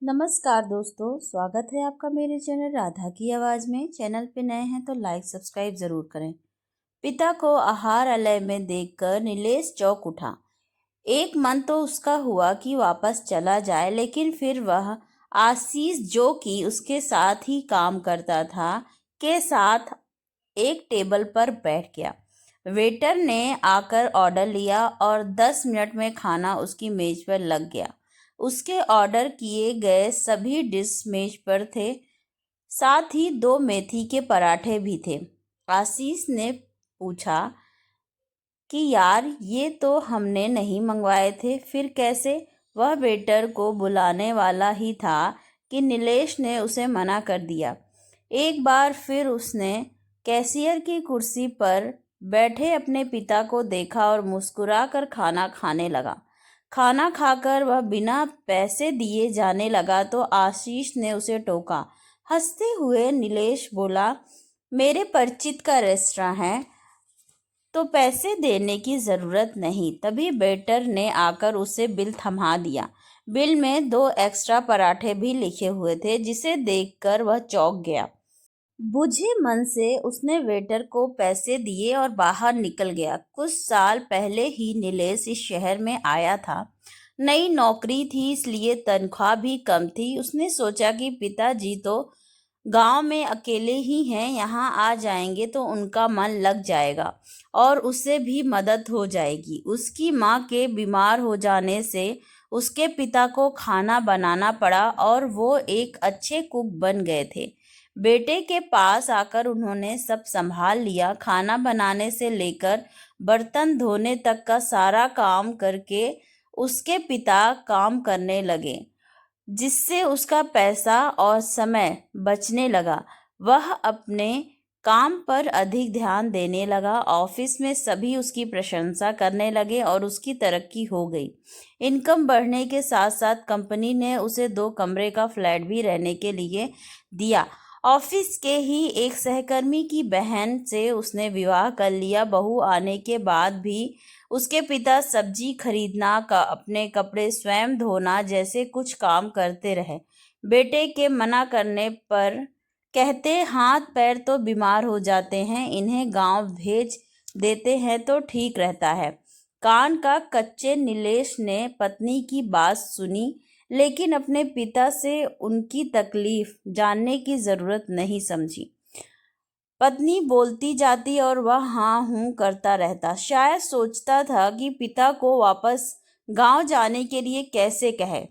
नमस्कार दोस्तों, स्वागत है आपका मेरे चैनल राधा की आवाज़ में। चैनल पे नए हैं तो लाइक सब्सक्राइब ज़रूर करें। पिता को आहारालय में देखकर नीलेश चौंक उठा। एक मन तो उसका हुआ कि वापस चला जाए, लेकिन फिर वह आशीष, जो कि उसके साथ ही काम करता था, के साथ एक टेबल पर बैठ गया। वेटर ने आकर ऑर्डर लिया और 10 मिनट में खाना उसकी मेज पर लग गया। उसके ऑर्डर किए गए सभी डिश मेज पर थे, साथ ही 2 मेथी के पराठे भी थे। आशीष ने पूछा कि यार, ये तो हमने नहीं मंगवाए थे, फिर कैसे? वह वेटर को बुलाने वाला ही था कि नीलेश ने उसे मना कर दिया। एक बार फिर उसने कैशियर की कुर्सी पर बैठे अपने पिता को देखा और मुस्कुराकर खाना खाने लगा। खाना खाकर वह बिना पैसे दिए जाने लगा तो आशीष ने उसे टोका। हंसते हुए नीलेश बोला, मेरे परिचित का रेस्टोरेंट है तो पैसे देने की जरूरत नहीं। तभी वेटर ने आकर उसे बिल थमा दिया। बिल में 2 एक्स्ट्रा पराठे भी लिखे हुए थे, जिसे देखकर वह चौंक गया। बुझे मन से उसने वेटर को पैसे दिए और बाहर निकल गया। कुछ साल पहले ही नीलेश इस शहर में आया था। नई नौकरी थी, इसलिए तनख्वाह भी कम थी। उसने सोचा कि पिताजी तो गांव में अकेले ही हैं, यहाँ आ जाएंगे तो उनका मन लग जाएगा और उसे भी मदद हो जाएगी। उसकी माँ के बीमार हो जाने से उसके पिता को खाना बनाना पड़ा और वो एक अच्छे कुक बन गए थे। बेटे के पास आकर उन्होंने सब संभाल लिया। खाना बनाने से लेकर बर्तन धोने तक का सारा काम करके उसके पिता काम करने लगे, जिससे उसका पैसा और समय बचने लगा। वह अपने काम पर अधिक ध्यान देने लगा। ऑफिस में सभी उसकी प्रशंसा करने लगे और उसकी तरक्की हो गई। इनकम बढ़ने के साथ साथ कंपनी ने उसे 2 कमरे का फ्लैट भी रहने के लिए दिया। ऑफिस के ही एक सहकर्मी की बहन से उसने विवाह कर लिया। बहू आने के बाद भी उसके पिता सब्जी खरीदना, का अपने कपड़े स्वयं धोना जैसे कुछ काम करते रहे। बेटे के मना करने पर कहते, हाथ पैर तो बीमार हो जाते हैं, इन्हें गांव भेज देते हैं तो ठीक रहता है। कान का कच्चे नीलेश ने पत्नी की बात सुनी, लेकिन अपने पिता से उनकी तकलीफ जानने की जरूरत नहीं समझी। पत्नी बोलती जाती और वह हाँ हूँ करता रहता। शायद सोचता था कि पिता को वापस गांव जाने के लिए कैसे कहे।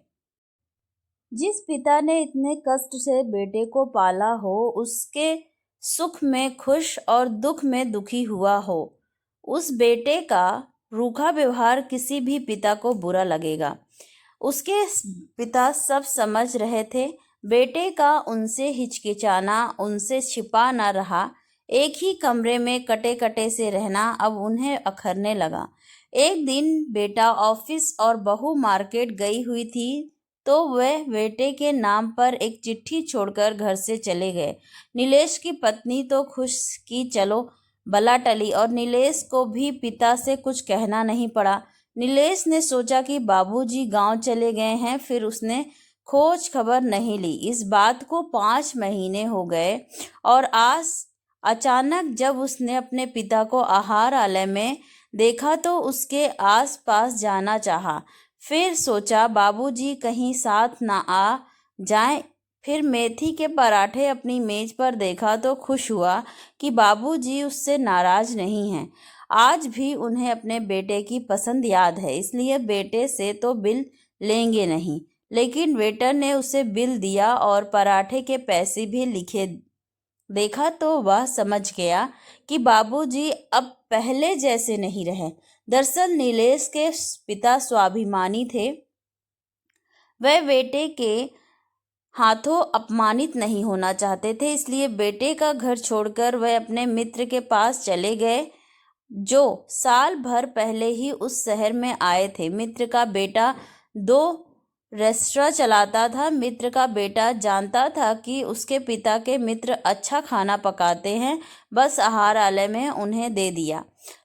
जिस पिता ने इतने कष्ट से बेटे को पाला हो, उसके सुख में खुश और दुख में दुखी हुआ हो, उस बेटे का रूखा व्यवहार किसी भी पिता को बुरा लगेगा। उसके पिता सब समझ रहे थे। बेटे का उनसे हिचकिचाना उनसे छिपा न रहा। एक ही कमरे में कटे कटे से रहना अब उन्हें अखरने लगा। एक दिन बेटा ऑफिस और बहू मार्केट गई हुई थी, तो वह बेटे के नाम पर एक चिट्ठी छोड़कर घर से चले गए। नीलेश की पत्नी तो खुश कि चलो बला टली, और नीलेश को भी पिता से कुछ कहना नहीं पड़ा। नीलेश ने सोचा कि बाबूजी गांव चले गए हैं, फिर उसने खोज खबर नहीं ली। इस बात को 5 महीने हो गए और आज अचानक जब उसने अपने पिता को आहारालय में देखा तो उसके आस पास जाना चाहा। फिर सोचा बाबूजी कहीं साथ ना आ जाएं। फिर मेथी के पराठे अपनी मेज पर देखा तो खुश हुआ कि बाबूजी उससे नाराज नहीं हैं। आज भी उन्हें अपने बेटे की पसंद याद है, इसलिए बेटे से तो बिल लेंगे नहीं। लेकिन वेटर ने उसे बिल दिया और पराठे के पैसे भी लिखे। देखा तो वह समझ गया कि बाबूजी अब पहले जैसे नहीं रहे। दरअसल नीलेश के पिता स्वाभिमानी थे। वह बेटे के हाथों अपमानित नहीं होना चाहते थे, इसलिए बेटे का घर छोड़कर वह अपने मित्र के पास चले गए, जो साल भर पहले ही उस शहर में आए थे। मित्र का बेटा 2 रेस्टोरेंट चलाता था। मित्र का बेटा जानता था कि उसके पिता के मित्र अच्छा खाना पकाते हैं, बस आहारालय में उन्हें दे दिया।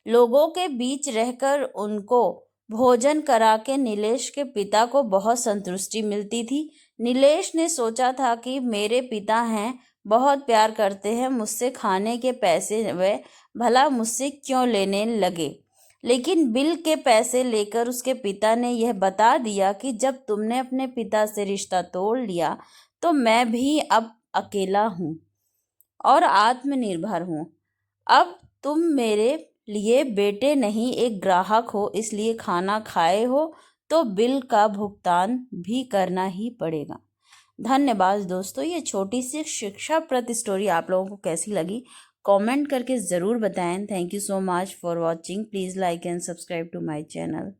लोगों के बीच रहकर उनको भोजन करा के नीलेश के पिता को बहुत संतुष्टि मिलती थी। नीलेश ने सोचा था कि मेरे पिता हैं, बहुत प्यार करते हैं मुझसे, खाने के पैसे वे भला मुझसे क्यों लेने लगे। लेकिन बिल के पैसे लेकर उसके पिता ने यह बता दिया कि जब तुमने अपने पिता से रिश्ता तोड़ लिया तो मैं भी अब अकेला हूँ और आत्मनिर्भर हूँ। अब तुम मेरे लिए बेटे नहीं एक ग्राहक हो, इसलिए खाना खाए हो तो बिल का भुगतान भी करना ही पड़ेगा। धन्यवाद दोस्तों, ये छोटी सी शिक्षाप्रद स्टोरी आप लोगों को कैसी लगी कमेंट करके ज़रूर बताएं। Thank you so much for watching. Please like and subscribe to my channel.